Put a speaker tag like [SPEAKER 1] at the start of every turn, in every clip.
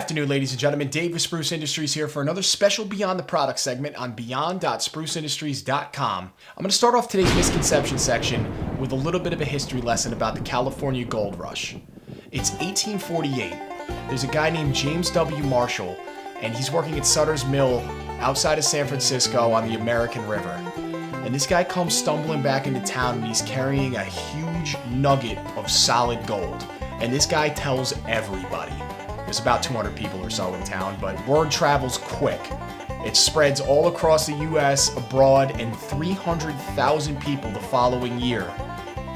[SPEAKER 1] afternoon, ladies and gentlemen. Dave with Spruce Industries here for another special Beyond the Product segment on beyond.spruceindustries.com. I'm going to start off today's misconception section with a little bit of a history lesson about the California Gold Rush. It's 1848. There's a guy named James W. Marshall, and he's working at Sutter's Mill outside of San Francisco on the American River. And this guy comes stumbling back into town and he's carrying a huge nugget of solid gold. And this guy tells everybody. There's about 200 people or so in town, but word travels quick. It spreads all across the U.S., abroad, and 300,000 people the following year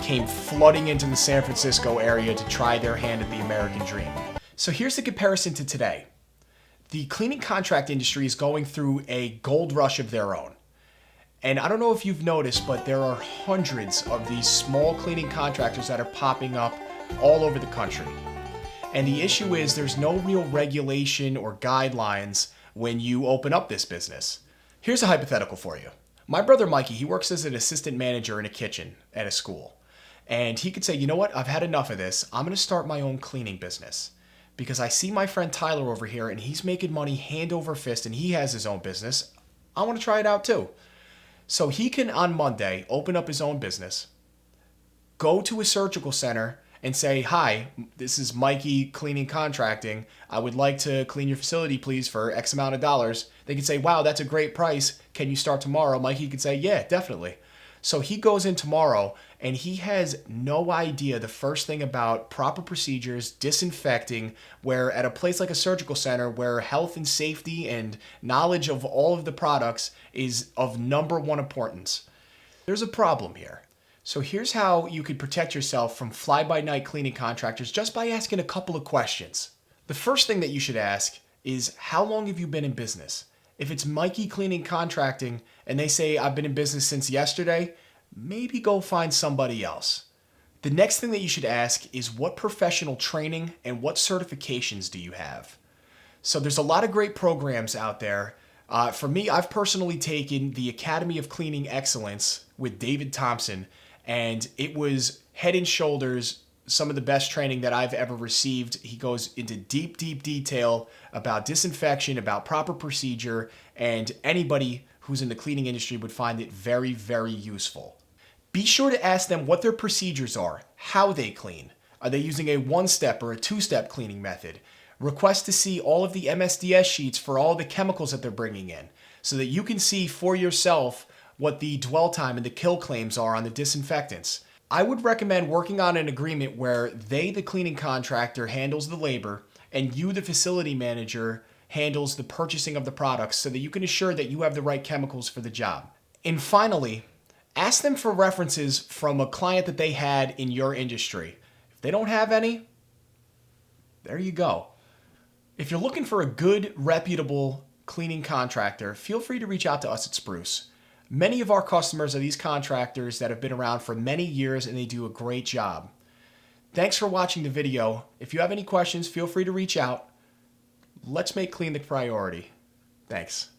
[SPEAKER 1] came flooding into the San Francisco area to try their hand at the American dream. So here's the comparison to today. The cleaning contract industry is going through a gold rush of their own. And I don't know if you've noticed, but there are hundreds of these small cleaning contractors that are popping up all over the country. And the issue is there's no real regulation or guidelines when you open up this business. Here's a hypothetical for you. My brother Mikey, he works as an assistant manager in a kitchen at a school. And he could say, you know what, I've had enough of this. I'm going to start my own cleaning business. Because I see my friend Tyler over here and he's making money hand over fist and he has his own business. I want to try it out too. So he can on Monday open up his own business, go to a surgical center and say, hi, this is Mikey Cleaning Contracting. I would like to clean your facility, please, for X amount of dollars. They could say, wow, that's a great price. Can you start tomorrow? Mikey could say, yeah, definitely. So he goes in tomorrow and he has no idea the first thing about proper procedures, disinfecting, where at a place like a surgical center where health and safety and knowledge of all of the products is of number one importance. There's a problem here. So here's how you could protect yourself from fly-by-night cleaning contractors just by asking a couple of questions. The first thing that you should ask is, how long have you been in business? If it's Mikey Cleaning Contracting and they say, I've been in business since yesterday, maybe go find somebody else. The next thing that you should ask is, what professional training and what certifications do you have? So there's a lot of great programs out there. For me, I've personally taken the Academy of Cleaning Excellence with David Thompson, and it was head and shoulders some of the best training that I've ever received. He goes into deep, deep detail about disinfection, about proper procedure, and anybody who's in the cleaning industry would find it very, very useful. Be sure to ask them what their procedures are, how they clean. Are they using a one-step or a two-step cleaning method? Request to see all of the MSDS sheets for all the chemicals that they're bringing in so that you can see for yourself what the dwell time and the kill claims are on the disinfectants. I would recommend working on an agreement where they, the cleaning contractor, handles the labor and you, the facility manager, handles the purchasing of the products so that you can assure that you have the right chemicals for the job. And finally, ask them for references from a client that they had in your industry. If they don't have any, there you go. If you're looking for a good, reputable cleaning contractor, feel free to reach out to us at Spruce. Many of our customers are these contractors that have been around for many years and they do a great job. Thanks for watching the video. If you have any questions, feel free to reach out. Let's make clean the priority. Thanks.